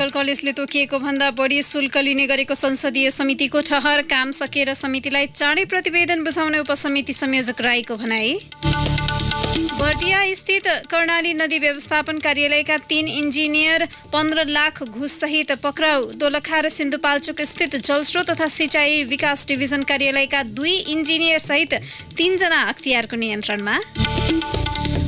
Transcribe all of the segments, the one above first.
Medical कलेजले तोकिएको भन्दा बढी शुल्क लिने गरेको संसदीय समितिको ठहर। काम सकेर समितिलाई चाँडै प्रतिवेदन बुझाउने उपसमिति संयोजक राईको भनाई। बर्दिया स्थित कर्णाली नदी व्यवस्थापन कार्यालयका 3 इन्जिनियर 15 लाख घुससहित पक्राउ। दोलखा र सिन्धुपाल्चोक स्थित जलस्रोत तथा सिंचाई विकास डिभिजन कार्यालयका 2 इन्जिनियर सहित 3 जना अख्तियारको नियन्त्रणमा।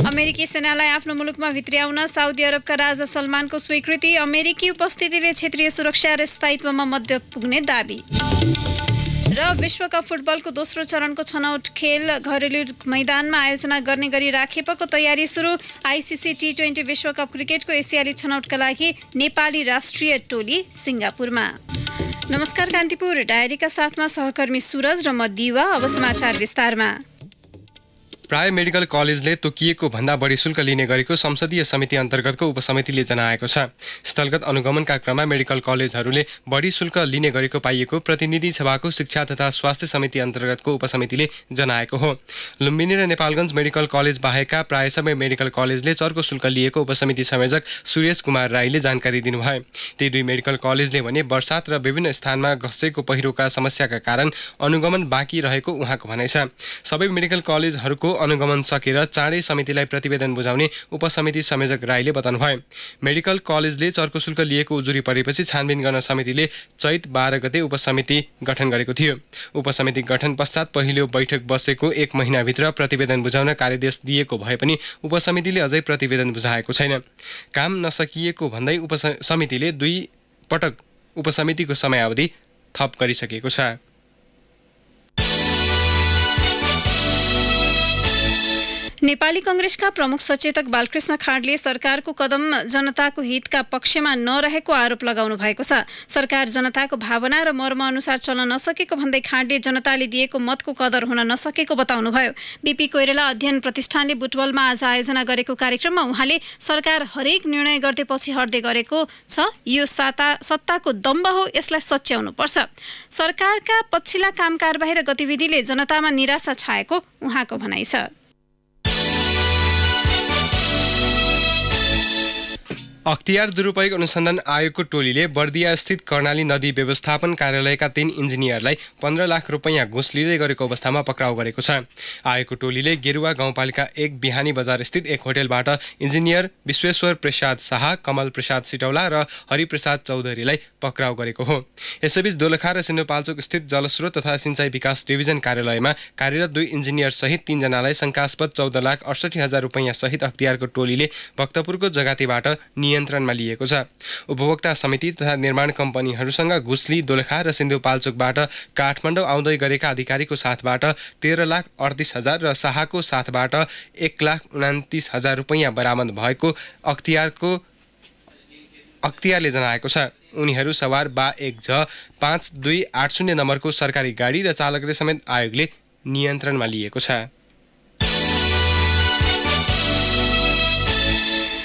अमेरिकी सेनालाई आफ्नो मुलुकमा भित्र्याउन साउदी अरबका राजा सलमानको स्वीकृति। अमेरिकी उपस्थितिले क्षेत्रीय सुरक्षा र स्थायित्वमा मद्दत पुग्ने दाबी। र विश्वकप फुटबलको दोस्रो चरणको छनौट खेल घरेलु मैदानमा आयोजना गर्ने गरी राखेपको तयारी सुरु। आइसिसी टी20 विश्वकप क्रिकेटको एसियाली छनौटका लागि नेपाली राष्ट्रिय टोली सिङ्गापुरमा। नमस्कार, कान्तिपुर डायरीका साथमा सहकर्मी सुरज र म दिवा। अब समाचार विस्तारमा। प्राय मेडिकल कलेजले तोकिएको भन्दा बढी शुल्क लिने गरेको संसदीय समिति अन्तर्गतको उपसमितिले जनाएको छ। स्थलगत अनुगमनका क्रममा मेडिकल कलेजहरूले बढी शुल्क लिने गरेको पाइएको प्रतिनिधि सभाको शिक्षा तथा स्वास्थ्य समिति अन्तर्गतको उपसमितिले जनाएको हो। लुम्बिनी र नेपालगञ्ज मेडिकल कलेज बाहेकका प्राय सबै मेडिकल कलेजले चर्को शुल्क लिएको उपसमिति संयोजक सुरेश कुमार राईले जानकारी दिनुभयो। ती 2 मेडिकल कलेजले भने वर्षात र विभिन्न स्थानमा घसेको पहिरोका समस्याका कारण अनुगमन बाँकी रहेको उहाँको भनाइ छ। सबै मेडिकल कलेजहरूको अनुगमन सकेर चाँडै समितिलाई प्रतिवेदन बुझाउने उपसमिति संयोजक राईले बताउनुभयो। मेडिकल कलेजले चर्को शुल्क लिएको उजुरी परेपछि छानबिन गर्न समितिले चैत 12 गते उपसमिति गठन गरेको थियो। उपसमिति गठन पश्चात पहिलो बैठक बसेको 1 महिनाभित्र प्रतिवेदन बुझाउन कार्यदेश दिएको भए पनि उपसमितिले अझै प्रतिवेदन बुझाएको छैन। काम नसकिएको भन्दै उपसमितिले 2 पटक उपसमितिको समयावधि थप गरिसकेको छ। नेपाली कांग्रेसका प्रमुख सचेतक बालकृष्ण खाँडले सरकारको कदम जनताको हितका पक्षमा नरहेको आरोप लगाउनु भएको छ। सरकार जनताको भावना र मर्म अनुसार चल्न नसकेको भन्दै खाँडले जनताले दिएको मतको कदर हुन नसकेको बताउनुभयो। बीपी कोइराला अध्ययन प्रतिष्ठानले बुटवलमा आज आयोजना गरेको कार्यक्रममा उहाँले सरकार हरेक निर्णय गर्दै पछि हट्दै गरेको छ। यो सत्ताको दम्भ हो, यसलाई सच्याउनु पर्छ। सरकारका पछिल्ला काम कारबाही र गतिविधिले जनतामा निराशा छाएको उहाँको भनाइ छ। अख्तियार दुरुपयोग अनुसन्धान आयोगको टोलीले बर्दिया स्थित कर्णाली नदी व्यवस्थापन कार्यालयका 3 इन्जिनियरलाई 15 लाख रुपैयाँ घुस लिँदै गरेको अवस्थामा पक्राउ गरेको छ। आयोगको टोलीले गेरुवा गाउँपालिका 1 बिहानी बजार स्थित एक होटेलबाट इन्जिनियर विश्वेश्वर प्रसाद शाह, कमल प्रसाद सिटौला र हरिप्रसाद चौधरीलाई पक्राउ गरेको हो। यसैबीच दोलखा र सिन्धुपाल्चोक स्थित जलस्रोत तथा सिंचाई विकास डिभिजन कार्यालयमा कार्यरत 2 इन्जिनियर सहित 3 जनालाई शङ्कास्पद 14,68,000 रुपैयाँ सहित अख्तियारको टोलीले भक्तपुरको जगातीबाट नियन्त्रणमा लिएको छ। उपभोक्ता समिति तथा निर्माण कम्पनीहरूसँग घुस लिई दोलखा र सिन्धुपाल्चोकबाट काठमाडौँ आउँदै गरेका अधिकारीको साथबाट 13,38,000 र शाहको साथबाट 1,29,000 रुपैयाँ बरामद भएको अख्तियारले जनाएको छ। उनीहरू सवार बा1 झ 5280 नम्बरको सरकारी गाडी र चालकले समेत आयोगले नियन्त्रणमा लिएको छ।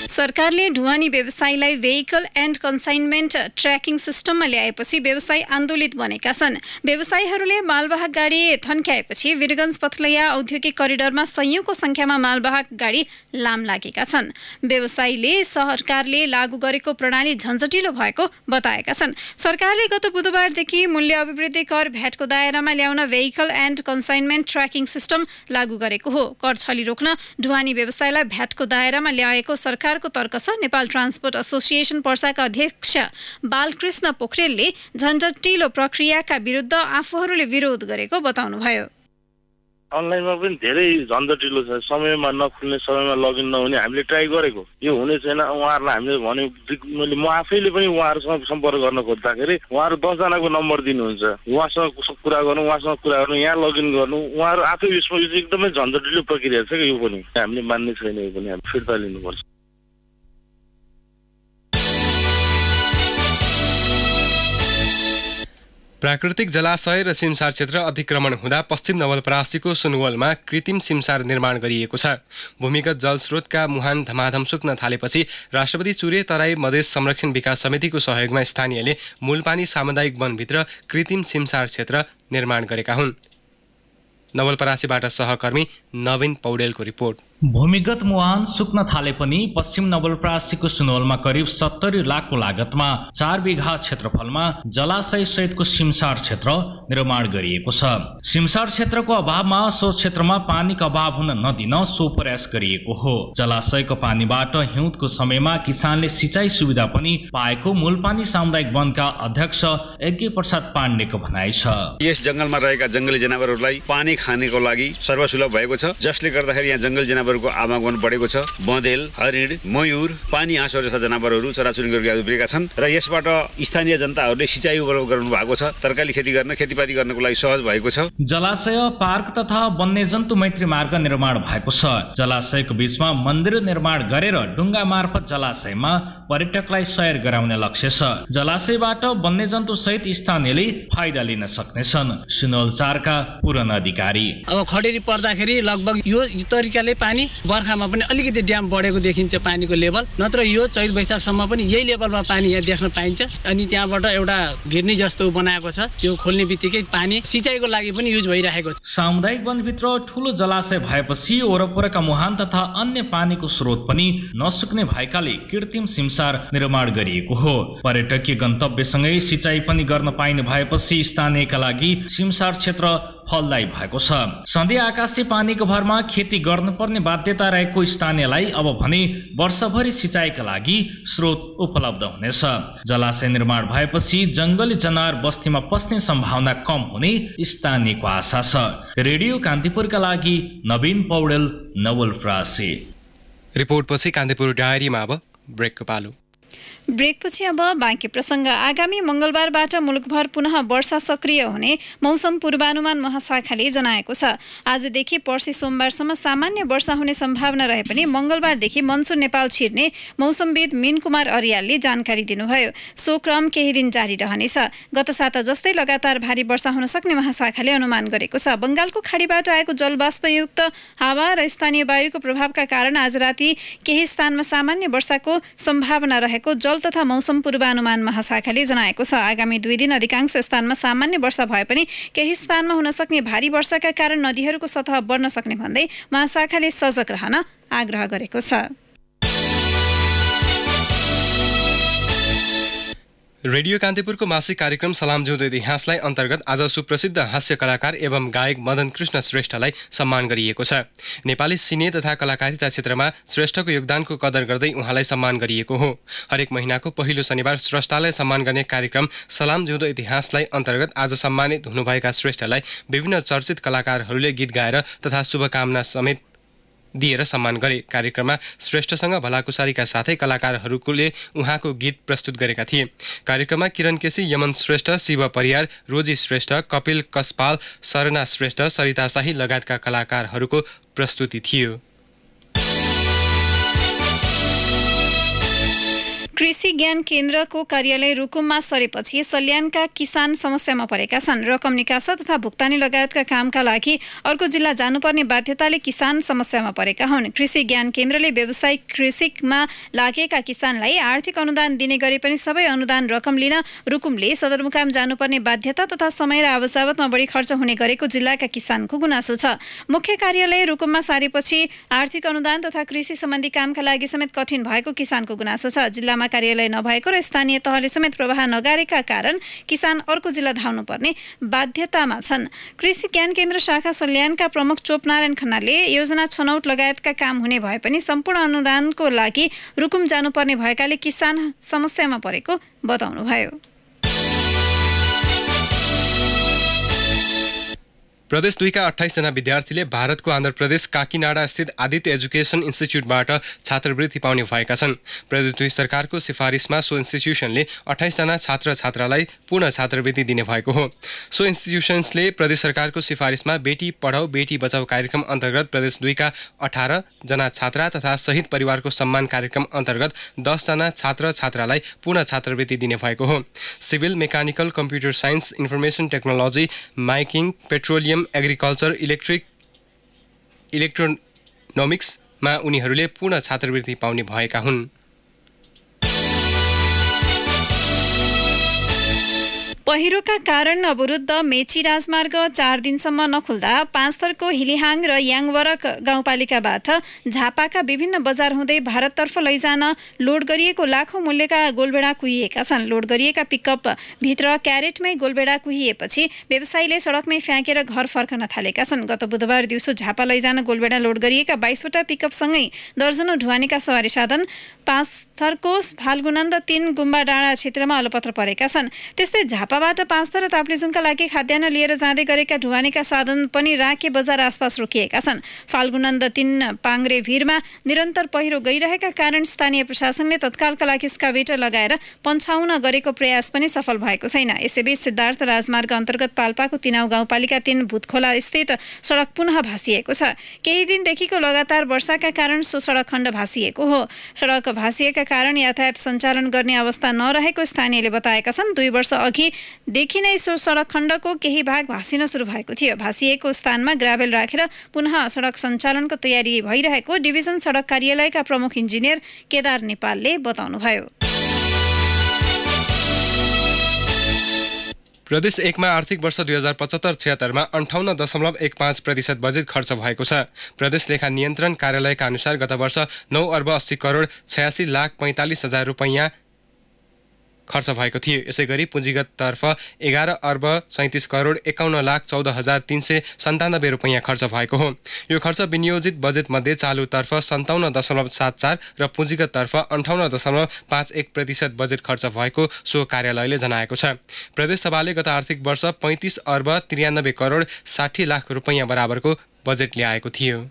सरकारले ढुवानी व्यवसायीलाई भेहिकल एन्ड कन्साइनमेन्ट ट्र्याकिङ सिस्टममा ल्याएपछि व्यवसायी आन्दोलित बनेका छन्। व्यवसायीहरूले मालवाहक गाडी थन्क्याएपछि वीरगञ्ज पथलैया औद्योगिक करिडरमा सयौंको संख्यामा मालवाहक गाडी लाम लागेका छन्। व्यवसायीले सरकारले लागू गरेको प्रणाली झन्झटिलो भएको बताएका छन्। सरकारले गत बुधबारदेखि मूल्य अभिवृद्धि कर भ्याटको दायरामा ल्याउन vehicle and consignment tracking system लागू गरेको हो। कर छली रोक्न ढुवानी व्यवसायलाई भ्याटको दायरामा ल्याएको सरकारको तर्क छ। नेपाल ट्रान्सपोर्ट एसोसिएसन पर्साका अध्यक्ष बालकृष्ण पोखरेलले झन्झटिलो प्रक्रियाका विरुद्ध आफूहरूले विरोध गरेको बताउनुभयो। अनलाइनमा पनि धेरै झन्झटिलो छ। समयमा नखुल्ने, समयमा लगइन नहुने हामीले ट्राई गरेको, यो हुने छैन। उहाँहरूलाई हामीले भने म आफैले पनि उहाँहरूसँग सम्पर्क गर्न खोज्दाखेरि उहाँहरू 10 जनाको नम्बर दिनुहुन्छ। उहाँसँग कुरा गर्नु, यहाँ लगइन गर्नु, उहाँहरू आफै यसमा एकदमै झन्झटिलो प्रक्रिया छ। यो पनि हामीले मान्ने छैन, यो पनि हामी फिर्ता लिनुपर्छ। प्राकृतिक जलाशय र सिमसार क्षेत्र अतिक्रमण हुँदा पश्चिम नवलपरासीको सुनवलमा कृत्रिम सिमसार निर्माण गरिएको छ। भूमिगत जलस्रोतका मुहान धमाधम सुक्न थालेपछि राष्ट्रपति चुरे तराई मधेस संरक्षण विकास समितिको सहयोगमा स्थानीयले मूलपानी सामुदायिक वनभित्र कृत्रिम सिमसार क्षेत्र निर्माण गरेका हुन्। नवलपरासीबाट सहकर्मी नवीन पौडेलको रिपोर्ट। भूमिगत मुहान सुक्न थाले पनि पश्चिम नवलपरासीको सुनवलमा करिब 70 लाखको लागतमा 4 बिघा क्षेत्रफलमा जलाशय सहितको सिमसार क्षेत्र निर्माण गरिएको छ। सिमसार क्षेत्रको अभावमा सो क्षेत्रमा पानीको अभाव हुन नदिन सो प्रयास गरिएको हो। जलाशयको पानीबाट हिउँदको समयमा किसानले सिँचाइ सुविधा पनि पाएको मूलपानी सामुदायिक वनका अध्यक्ष यज्ञ प्रसाद पाण्डेको भनाइ छ। यस जंगलमा रहेका जंगली जनावरहरूलाई पानी खानेको लागि सर्वसुलभ भएको छ, जसले गर्दाखेरि यहाँ जंगली जनावरको आवागमन बढेको छ। बँदेल, हरिण, मयूर, पानी हाँसहरू जस्ता जनावरहरू चराचुरुङ्गी गरेर उब्रेका छन् र यसबाट स्थानीय जनताहरूले सिँचाइ उपलब्ध गराउनु भएको छ। तरकारी खेती गर्न, खेतीपाती गर्नको लागि सहज भएको छ। जलाशय पार्क तथा वन्यजन्तु मैत्री मार्ग निर्माण भएको छ। जलाशयको बीचमा मन्दिर निर्माण गरेर ढुङ्गा मार्फत जलाशयमा पर्यटकलाई सैर गराउने लक्ष्य छ। जलाशयबाट वन्यजन्तु सहित स्थानीयले फाइदा लिन सक्नेछन्। सुनवल 4 का पूर्ण अधिकारी। अब खडेरी पर्दाखेरि लगभग यो तरिकाले पानी बर्खामा पनि अलिकति ड्याम बढेको देखिन्छ पानीको लेभल, नत्र यो चैत वैशाखसम्म पनि यही लेभलमा पानी यहाँ देख्न पाइन्छ। अनि त्यहाँबाट एउटा घिर्नी जस्तो बनाएको छ, यो खोल्ने बित्तिकै पानी सिँचाइको लागि पनि युज भइरहेको छ। सामुदायिक वनभित्र ठूलो जलाशय भएपछि वरपरका मुहान तथा अन्य पानीको स्रोत पनि नसुक्ने भएकाले कृत्रिम सिमसार निर्माण गरिएको हो। पर्यटकीय गन्तव्यसँगै सिँचाइ पनि गर्न पाइने भएपछि स्थानीयका लागि सिमसार क्षेत्र फलदायी भएको छ। सधैँ आकाशे पानीको भरमा खेती गर्नुपर्ने बाध्यता रहेको स्थानीयलाई अब भने वर्षभरि सिँचाइका लागि स्रोत उपलब्ध हुनेछ। जलाशय निर्माण भएपछि जंगली जनावर बस्तीमा पस्ने सम्भावना कम हुने स्थानीयको आशा छ। रेडियो कान्तिपुरका लागि नवीन पौडेल, नवलपरासी। रिपोर्टपछि कान्तिपुर डायरीमा अब ब्रेकको पालो। ब्रेकपछि अब बाँकी प्रसङ्ग। आगामी मङ्गलबारबाट मुलुकभर पुनः वर्षा सक्रिय हुने मौसम पूर्वानुमान महाशाखाले जनाएको छ। आजदेखि पर्सि सोमबारसम्म सामान्य वर्षा हुने सम्भावना रहे पनि मङ्गलबारदेखि मनसुन नेपाल छिर्ने मौसमविद मीन कुमार अर्यालले जानकारी दिनुभयो। सो क्रम केही दिन जारी रहनेछ। गत साता जस्तै लगातार भारी वर्षा हुन सक्ने महाशाखाले अनुमान गरेको छ। बङ्गालको खाडीबाट आएको जलबाष्पयुक्त हावा र स्थानीय वायुको प्रभावका कारण आज राति केही स्थानमा सामान्य वर्षाको सम्भावना रहेको जल तथा मौसम पूर्वानुमान महाशाखाले जनाएको छ। आगामी 2 दिन अधिकांश स्थानमा सामान्य वर्षा भए पनि केही स्थानमा हुन सक्ने भारी वर्षाका कारण नदीहरूको सतह बढ्न सक्ने भन्दै महाशाखाले सजग रहन आग्रह गरेको छ। रेडियो कान्तिपुरको मासिक कार्यक्रम सलाम जिउँदो इतिहासलाई अन्तर्गत आज सुप्रसिद्ध हास्य कलाकार एवं गायक मदन कृष्ण श्रेष्ठलाई सम्मान गरिएको छ। नेपाली सिने तथा कलाकारिता क्षेत्रमा श्रेष्ठको योगदानको कदर गर्दै उहाँलाई सम्मान गरिएको हो। हरेक महिनाको पहिलो शनिबार स्रष्टालाई सम्मान गर्ने कार्यक्रम सलाम जिउँदो इतिहासलाई अन्तर्गत आज सम्मानित हुनुभएका श्रेष्ठलाई विभिन्न चर्चित कलाकारहरूले गीत गाएर तथा शुभकामना समेत दिएर सम्मान गरे। कार्यक्रममा श्रेष्ठसँग भलाकुसारीका साथै कलाकारहरूले उहाँको गीत प्रस्तुत गरेका थिए। कार्यक्रममा किरण केसी, यमन श्रेष्ठ, शिव परियार, रोजी श्रेष्ठ, कपिल कसपाल, सरना श्रेष्ठ, सरिता शाही लगायतका कलाकारहरूको प्रस्तुति थियो। कृषि ज्ञान केन्द्रको कार्यालय रुकुममा सरेपछि सल्यानका किसान समस्यामा परेका छन्। रकम निकासा तथा भुक्तानी लगायतका कामका लागि अर्को जिल्ला जानुपर्ने बाध्यताले किसान समस्यामा परेका हुन्। कृषि ज्ञान केन्द्रले व्यावसायिक कृषिमा लागेका किसानलाई आर्थिक अनुदान दिने गरे पनि सबै अनुदान रकम लिन रुकुमले सदरमुकाम जानुपर्ने बाध्यता तथा समय र आवश्यकतामा बढी खर्च हुने गरेको जिल्लाका किसानको गुनासो छ। मुख्य कार्यालय रुकुममा सारेपछि आर्थिक अनुदान तथा कृषि सम्बन्धी कामका लागि समेत कठिन भएको किसानको गुनासो छ। जिल्लामा कार्यालय नभएको र स्थानीय तहले समेत प्रवाह नगरेका कारण किसान अर्को जिल्ला धाउनुपर्ने बाध्यतामा छन्। कृषि ज्ञान केन्द्र शाखा सल्यानका प्रमुख चोपनारायण खन्नाले योजना छनौट लगायतका काम हुने भए पनि सम्पूर्ण अनुदानको लागि रुकुम जानुपर्ने भएकाले किसान समस्यामा परेको बताउनुभयो। प्रदेश 2 का 28 जना विद्यार्थीले भारतको आन्ध्र प्रदेश काकीनाडा स्थित आदित्य एजुकेसन इन्स्टिच्युटबाट छात्रवृत्ति पाउने भएका छन्। प्रदेश 2 सरकारको सिफारिसमा सो इन्स्टिट्युसनले 28 जना छात्र छात्रालाई पूर्ण छात्रवृत्ति दिने भएको हो। सो इन्स्टिट्युसन्सले प्रदेश सरकारको सिफारिसमा बेटी पढाऊ बेटी बचाऊ कार्यक्रम अन्तर्गत प्रदेश 2 का 18 जना छात्रा तथा शहीद परिवारको सम्मान कार्यक्रम अन्तर्गत 10 जना छात्र छात्रालाई पूर्ण छात्रवृत्ति दिने भएको हो। Civil, mechanical, computer science, information technology, माइकिङ, पेट्रोलियम, एग्रिकल्चर, इलेक्ट्रोनोमिक्समा उनीहरूले पूर्ण छात्रवृत्ति पाउने भएका हुन्। पहिरोका कारण अवरुद्ध मेची राजमार्ग 4 दिनसम्म नखुल्दा पाँचथरको हिलिहाङ र याङवरक गाउँपालिकाबाट झापाका विभिन्न बजार हुँदै भारततर्फ लैजान लोड गरिएको लाखौं मूल्यका गोलबेडा कुहिएका छन्। लोड गरिएका पिकअप भित्र क्यारेटमै गोलबेडा कुहिएपछि व्यवसायीले सडकमै फ्याँकेर घर फर्कन थालेका छन्। गत बुधबार दिउँसो झापा लैजान गोलबेडा लोड गरिएका 22वटा पिकअपसँगै दर्जनौं ढुवानीका सवारी साधन पाँचथरको फाल्गुनन्द 3 गुम्बा डाँडा क्षेत्रमा अलपत्र परेका छन्। त्यस्तै झापाबाट पाँचथर र ताप्लेजुङका लागि खाद्यान्न लिएर जाँदै गरेका ढुवानीका साधन पनि राके बजार आसपास रोकिएका छन्। फाल्गुनन्द 3 पाङ्ग्रे भिरमा निरन्तर पहिरो गइरहेका कारण स्थानीय प्रशासनले तत्कालका लागि स्काभेटर लगाएर पन्छाउन गरेको प्रयास पनि सफल भएको छैन। यसैबीच सिद्धार्थ राजमार्ग अन्तर्गत पाल्पाको तिनाउ गाउँपालिका 3 भूतखोला स्थित सडक पुनः भासिएको छ। केही दिनदेखिको लगातार वर्षाका कारण सो सडक खण्ड भासिएको हो। सडक भासिएका कारण यातायात सञ्चालन गर्ने अवस्था नरहेको स्थानीयले बताएका छन्। 2 वर्ष अघिदेखि नै सो सडक खण्डको केही भाग भासिन सुरु भएको थियो। भासिएको स्थानमा ग्राभेल राखेर पुनः सडक सञ्चालनको तयारी भइरहेको डिभिजन सडक कार्यालयका प्रमुख इन्जिनियर केदार नेपालले बताउनुभयो। प्रदेश 1 मा आर्थिक वर्ष 2075-76 मा 58.15% बजेट खर्च भएको छ। प्रदेश लेखा नियन्त्रण कार्यालयका अनुसार गत वर्ष 9 अर्ब 80 करोड 86 लाख 45 हजार रुपैयाँ खर्च भएको थियो। यसैगरी पुँजीगततर्फ 11 अर्ब 37 करोड 51 लाख 14 हजार 397 रुपैयाँ खर्च भएको हो। यो खर्च विनियोजित बजेटमध्ये चालुतर्फ 57.74 र पुँजीगततर्फ 58.51% बजेट खर्च भएको सो कार्यालयले जनाएको छ। प्रदेश सभाले गत आर्थिक वर्ष 35 अर्ब 93 करोड 60 लाख रुपैयाँ बराबरको बजेट ल्याएको थियो।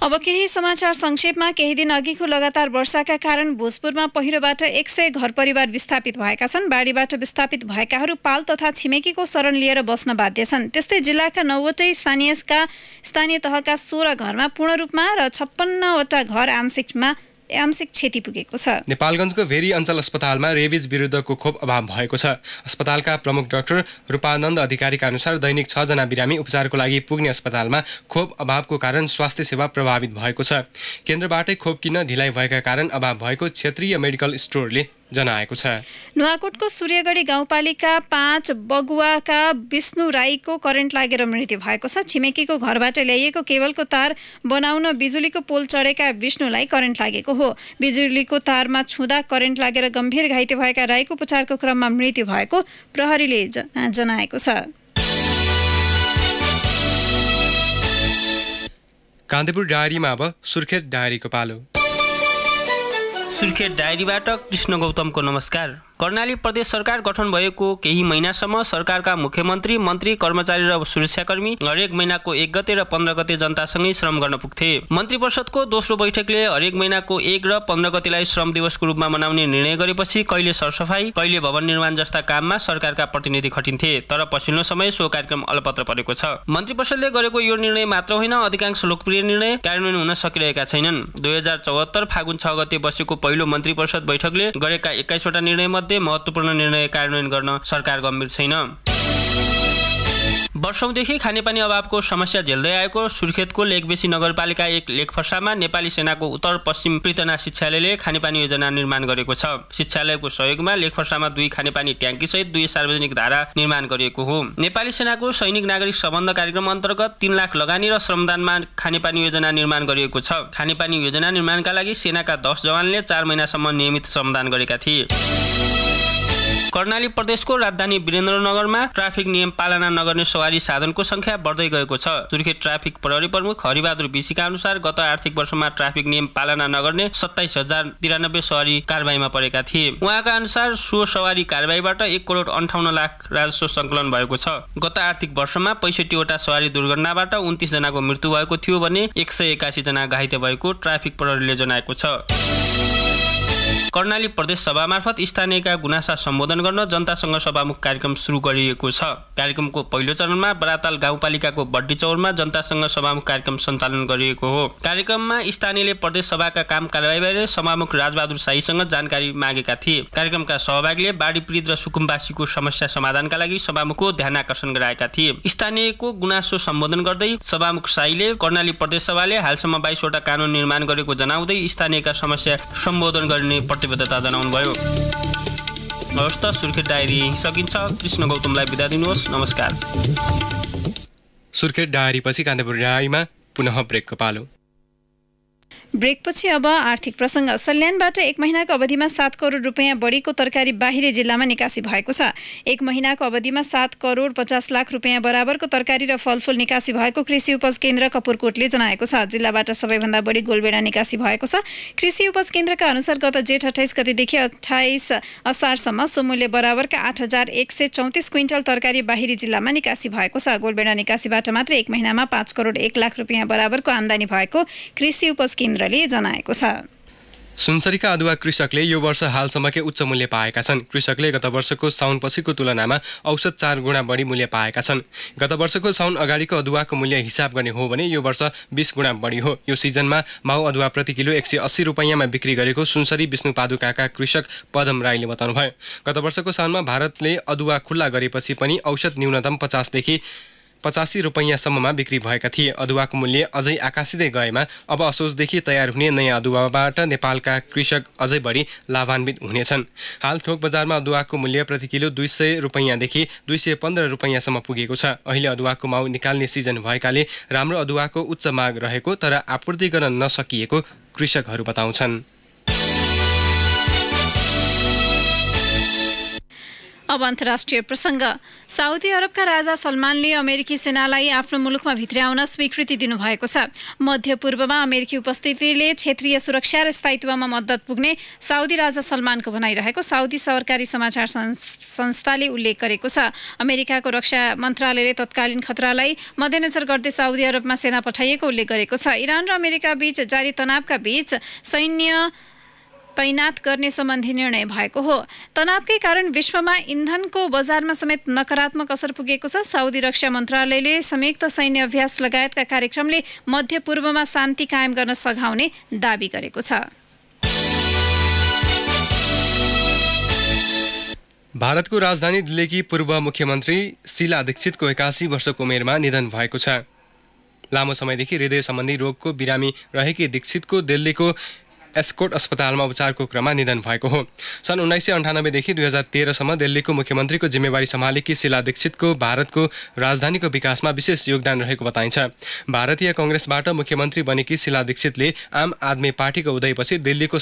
अब केही समाचार संक्षेपमा। केही दिन अघिको लगातार वर्षाका कारण भोजपुरमा पहिरोबाट 100 घर परिवार विस्थापित भएका छन्। बाढीबाट विस्थापित भएकाहरू पाल तथा छिमेकीको शरण लिएर बस्न बाध्य छन्। त्यस्तै जिल्लाका 9वटै स्थानीय तहका 16 घरमा पूर्ण रूपमा र 56वटा घर आंशिक क्षति पुगेको छ। नेपालगञ्जको भेरी अञ्चल अस्पतालमा रेबिज विरुद्धको खोप अभाव भएको छ। अस्पतालका प्रमुख डाक्टर रूपानन्द अधिकारीका अनुसार दैनिक 6 जना बिरामी उपचारको लागि पुग्ने अस्पतालमा खोप अभावको कारण स्वास्थ्य सेवा प्रभावित भएको छ। केन्द्रबाटै खोप किन्न ढिलाइ भएका कारण अभाव भएको क्षेत्रीय मेडिकल स्टोरले जनाएको छ। नुवाकोटको सूर्यगढी गाउँपालिका 5 बगुवाका विष्णु राईको करेन्ट लागेर मृत्यु भएको छ। छिमेकीको घरबाट ल्याइएको केबलको तार बनाउन बिजुलीको पोल चढेका विष्णुलाई करेन्ट लागेको हो। बिजुलीको तारमा छुँदा करेन्ट लागेर गम्भीर घाइते भएका राईको उपचारको क्रममा मृत्यु भएको प्रहरीले जनाएको छ। कान्तिपुर डायरीमा अब सुर्खेत डायरीको पालो। सुर्खेत डायरीबाट कृष्ण गौतमको नमस्कार। कर्णाली प्रदेश सरकार गठन भएको केही महिनासम्म सरकारका मुख्यमन्त्री, मन्त्री, कर्मचारी र सुरक्षाकर्मी हरेक महिनाको 1 गते र 15 गते जनतासँगै श्रम गर्न पुग्थे। मन्त्री परिषदको दोस्रो बैठकले हरेक महिनाको 1 र 15 गतेलाई श्रम दिवसको रूपमा मनाउने निर्णय गरेपछि कहिले सरसफाई, कहिले भवन निर्माण जस्ता काममा सरकारका प्रतिनिधि खटिन्थे। तर पछिल्लो समय सो कार्यक्रम अलपत्र परेको छ। मन्त्री परिषदले गरेको यो निर्णय मात्र होइन, अधिकांश लोकप्रिय निर्णय कार्यान्वयन हुन सकिरहेका छैनन्। 2074 फागुन 6 गते बसेको पहिलो मन्त्री परिषद बैठकले गरेका 21 वटा निर्णय महत्त्वपूर्ण निर्णय कार्यान्वयन गर्न सरकार गम्भीर छैन। वर्षौंदेखि खानेपानी अभावको समस्या झेल्दै आएको सुर्खेतको लेकबेसी नगरपालिका 1 लेकफर्सामा नेपाली सेनाको उत्तर पश्चिम प्रीतना शिक्षालयले खानेपानी योजना निर्माण गरेको छ। शिक्षालयको सहयोगमा लेकफर्सामा 2 खानेपानी ट्याङ्की सहित 2 सार्वजनिक धारा निर्माण गरिएको हो। नेपाली सेनाको सैनिक नागरिक सम्बन्ध कार्यक्रम अन्तर्गत 3 लाख लगानी र श्रमदानमा खानेपानी योजना निर्माण गरिएको छ। खानेपानी योजना निर्माणका लागि सेनाका 10 जवानले 4 महिनासम्म नियमित श्रमदान गरेका थिए। कर्णाली प्रदेशको राजधानी वीरेन्द्रनगरमा ट्राफिक नियम पालना नगर्ने सवारी साधनको संख्या बढ्दै गएको छ। सुर्खेत ट्राफिक प्रहरी प्रमुख हरिबहादुर बिसीका अनुसार गत आर्थिक वर्षमा ट्राफिक नियम पालना नगर्ने 27,093 सवारी कारबाहीमा परेका थिए। उहाँका अनुसार सो सवारी कारबाहीबाट 1 करोड 58 लाख राजस्व सङ्कलन भएको छ। गत आर्थिक वर्षमा 65 वटा सवारी दुर्घटनाबाट 29 जनाको मृत्यु भएको थियो भने 181 जना घाइते भएको ट्राफिक प्रहरीले जनाएको छ। कर्णाली प्रदेश सभा मार्फत स्थानीयका गुनासा सम्बोधन गर्न जनतासँग सभामुख कार्यक्रम सुरु गरिएको छ। कार्यक्रमको पहिलो चरणमा बराताल गाउँपालिकाको बड्डी चौरमा जनतासँग सभामुख कार्यक्रम सञ्चालन गरिएको हो। कार्यक्रममा स्थानीयले प्रदेश सभाका काम कारबाहीबारे सभामुख राजबहादुर शाहीसँग जानकारी मागेका थिए। कार्यक्रमका सहभागीले बाढी पीडित र सुकुम्बासीको समस्या समाधानका लागि सभामुखको ध्यान आकर्षण गराएका थिए। स्थानीयको गुनासो सम्बोधन गर्दै सभामुख शाहीले कर्णाली प्रदेश सभाले हालसम्म 22 वटा कानुन निर्माण गरेको जनाउँदै स्थानीयका समस्या सम्बोधन गर्ने प्रतिबद्धता जनाउनुभयो। हवस् त, सुर्खेत डायरी यही सकिन्छ। कृष्ण गौतमलाई बिदा दिनुहोस्। नमस्कार। सुर्खेत डायरीपछि कान्तिपुर डायरीमा पुनः ब्रेकको पालो। ब्रेकपछि अब आर्थिक प्रसङ्ग। सल्यानबाट 1 महिनाको अवधिमा 7 करोड रुपियाँ बढीको तरकारी बाहिरी जिल्लामा निकासी भएको छ। 1 महिनाको अवधिमा 7 करोड 50 लाख रुपियाँ बराबरको तरकारी र फलफुल निकासी भएको कृषि उपज केन्द्र कपुरकोटले जनाएको छ। जिल्लाबाट सबैभन्दा बढी गोलबेडा निकासी भएको छ। कृषि उपज केन्द्रका अनुसार गत जेठ 28 गतेदेखि 28 असारसम्म सोमूल्य बराबरका 8134 क्विन्टल तरकारी बाहिरी जिल्लामा निकासी भएको छ। गोलबेडा निकासीबाट मात्र 1 महिनामा 5 करोड 1 लाख रुपियाँ बराबरको आमदानी भएको कृषि उपज केन्द्रले जनाएको छ। सुनसरीका अदुवा कृषकले यो वर्ष हालसम्मकै उच्च मूल्य पाएका छन्। कृषकले गत वर्षको साउन पछिको तुलनामा औसत 4 गुणा बढी मूल्य पाएका छन्। गत वर्षको साउन अगाडिको अदुवाको मूल्य हिसाब गर्ने हो भने यो वर्ष 20 गुणा बढी हो। यो सिजनमा माउ अदुवा प्रति किलो 180 रुपैयाँमा बिक्री गरेको सुनसरी विष्णुपादुकाका कृषक पदम राईले बताउनुभयो। गत वर्षको साउनमा भारतले अदुवा खुल्ला गरेपछि पनि औसत न्यूनतम 50 देखि 85 रुपैयाँसम्ममा बिक्री भएका थिए। अदुवाको मूल्य अझै आकाशिँदै गएमा अब असोजदेखि तयार हुने नयाँ अदुवाबाट नेपालका कृषक अझै बढी लाभान्वित हुनेछन्। हाल थोक बजारमा अदुवाको मूल्य प्रति किलो 200 रुपैयाँदेखि 215 रुपैयाँसम्म पुगेको छ। अहिले अदुवाको माउ निकाल्ने सिजन भएकाले राम्रो अदुवाको उच्च माग रहेको तर आपूर्ति गर्न नसकिएको कृषकहरू बताउँछन्। अब अन्तर्राष्ट्रिय प्रसङ्ग। साउदी अरबका राजा सलमानले अमेरिकी सेनालाई आफ्नो मुलुकमा भित्र्याउन स्वीकृति दिनुभएको छ। मध्य पूर्वमा अमेरिकी उपस्थितिले क्षेत्रीय सुरक्षा र स्थायित्वमा मद्दत पुग्ने साउदी राजा सलमानको भनाइरहेको साउदी सरकारी समाचार संस्थाले उल्लेख गरेको छ। अमेरिकाको रक्षा मन्त्रालयले तत्कालीन खतरालाई मध्यनजर गर्दै साउदी अरबमा सेना पठाइएको उल्लेख गरेको छ। इरान र अमेरिका बीच जारी तनावका बीच सैन्य तैनात गर्ने सम्बन्धी निर्णय भएको हो। तनावकै कारण विश्वमा इन्धनको बजारमा समेत नकारात्मक असर पुगेको छ। साउदी रक्षा मन्त्रालयले संयुक्त सैन्य अभ्यास लगायतका कार्यक्रमले मध्य पूर्वमा शान्ति कायम गर्न सघाउने दाबी गरेको छ। भारतको राजधानी दिल्लीकी पूर्व मुख्यमन्त्री शीला दीक्षितको 81 वर्षको उमेरमा निधन भएको छ। लामो समयदेखि हृदय सम्बन्धी रोगको बिरामी रहेकी दीक्षितको दिल्लीको एस्कोट अस्पतालमा उपचारको क्रममा निधन भएको हो। सन् 1998 देखि 2013 सम्म दिल्लीको मुख्यमन्त्रीको जिम्मेवारी सम्हालेकी शीला दीक्षितको भारतको राजधानीको विकासमा विशेष योगदान रहेको बताइन्छ। भारतीय कांग्रेसबाट मुख्यमन्त्री बनेकी शीला दीक्षितले आम आदमी पार्टीको उदयपछि दिल्लीको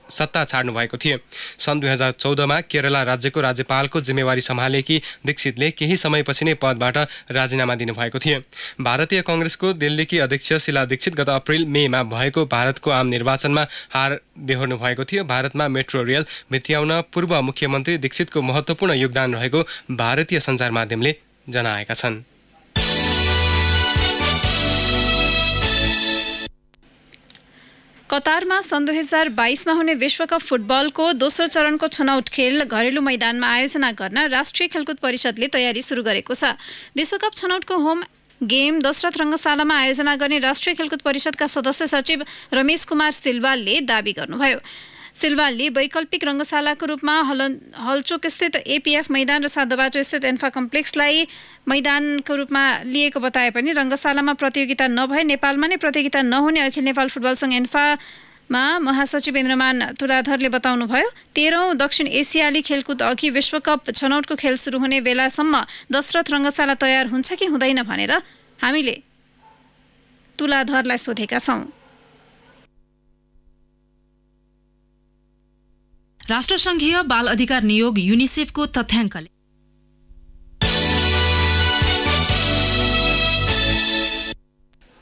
सत्ता छाड्नु भएको थियो। सन् 2014मा केरला राज्यको राज्यपालको जिम्मेवारी सम्हालेकी दीक्षितले केही समयपछि नै पदबाट राजीनामा दिनुभएको थियो। भारतीय कांग्रेसको दिल्लीकी अध्यक्ष शीला दीक्षित गत अप्रिल मेमा भएको भारतको आम निर्वाचनमा हार बेहोर्नु भएको थियो। भारतमा मेट्रो रेल भित्र्याउन पूर्व मुख्यमन्त्री दीक्षितको महत्त्वपूर्ण योगदान रहेको भारतीय सञ्चार माध्यमले जनाएका छन्। कतारमा सन् 2022मा हुने विश्वकप फुटबलको दोस्रो चरणको छनौट खेल घरेलु मैदानमा आयोजना गर्न राष्ट्रिय खेलकुद परिषदले तयारी सुरु गरेको छ। विश्वकप छनौटको होम गेम दशरथ रङ्गशालामा आयोजना गर्ने राष्ट्रिय खेलकुद परिषदका सदस्य सचिव रमेश कुमार सिलवालले दाबी गर्नुभयो। सिलवालले वैकल्पिक रङ्गशालाको रूपमा हलचोक स्थित एपीएफ मैदान र साधोबाटो स्थित एन्फा कम्प्लेक्सलाई मैदानको रूपमा लिएको बताए पनि रङ्गशालामा प्रतियोगिता नभए नेपालमा नै प्रतियोगिता नहुने अखिल नेपाल फुटबल सङ्घ एन्फामा महासचिव इन्द्रमान तुलाधरले बताउनुभयो। 13औं दक्षिण एसियाली खेलकुद अघि विश्वकप छनौटको खेल सुरु हुने बेलासम्म दशरथ रङ्गशाला तयार हुन्छ कि हुँदैन भनेर हामीले तुलाधरलाई सोधेका छौँ। राष्ट्रसङ्घीय बाल अधिकार नियोग युनिसेफको तथ्याङ्कले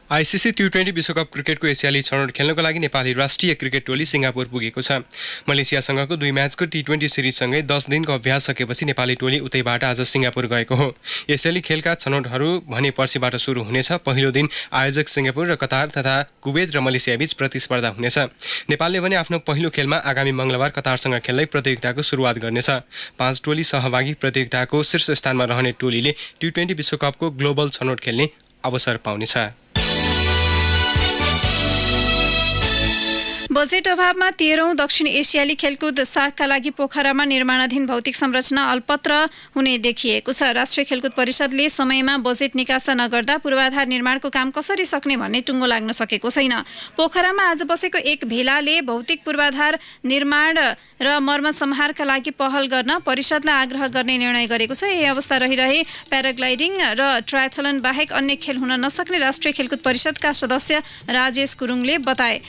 आईसीसी T20 विश्वकप क्रिकेटको एसियाली छनौट खेल्नको लागि नेपाली राष्ट्रिय क्रिकेट टोली सिङ्गापुर पुगेको छ। मलेसियासँगको 2 म्याचको T20 सिरिजसँगै 10 दिनको अभ्यास सकेपछि नेपाली टोली उतैबाट आज सिङ्गापुर गएको हो। एसियाली खेलका छनौटहरू भने पर्सिबाट सुरु हुनेछ। पहिलो दिन आयोजक सिङ्गापुर र कतार तथा कुवेत र मलेसियाबीच प्रतिस्पर्धा हुनेछ। नेपालले भने आफ्नो पहिलो खेलमा आगामी मङ्गलबार कतारसँग खेल्दै प्रतियोगिताको सुरुवात गर्नेछ। 5 टोली सहभागी प्रतियोगिताको शीर्ष स्थानमा रहने टोलीले T20 विश्वकपको ग्लोबल छनौट खेल्ने अवसर पाउनेछ। बजेट अभावमा 13औं दक्षिण एसियाली खेलकुद सागका लागि पोखरामा निर्माणाधीन भौतिक संरचना अल्पत्र हुने देखिएको छ। राष्ट्रिय खेलकुद परिषदले समयमा बजेट निकासा नगर्दा पूर्वाधार निर्माणको काम कसरी सक्ने भन्ने टुङ्गो लाग्न सकेको छैन। पोखरामा आज बसेको एक भेलाले भौतिक पूर्वाधार निर्माण र मर्मत संहारका लागि पहल गर्न परिषदलाई आग्रह गर्ने निर्णय गरेको छ। यही अवस्था रहिरहे प्याराग्लाइडिङ र ट्रायथलन बाहेक अन्य खेल हुन नसक्ने राष्ट्रिय खेलकुद परिषदका सदस्य राजेश गुरुङले बताए।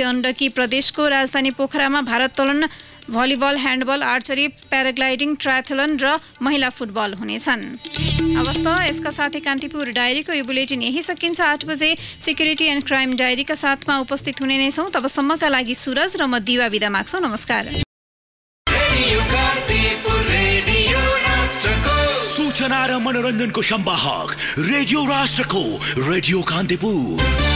गण्डकी प्रदेशको राजधानी पोखरामा भारोत्तोलन, volleyball, handball, archery, paragliding, triathlon र महिला फुटबल हुनेछन्। अवस्था यसका साथै कान्तिपुर डायरीको यो बुलेटिन यही सकिन्छ। 8 बजे सिक्युरिटी एन्ड क्राइम डायरीका साथमा उपस्थित हुने नै छौँ। तबसम्मका लागि सुरज र म दिवा बिदा माग्छौँ। नमस्कार। सूचना र मनोरञ्जनको संवाहक रेडियो राष्ट्रको रेडियो कान्तिपुर।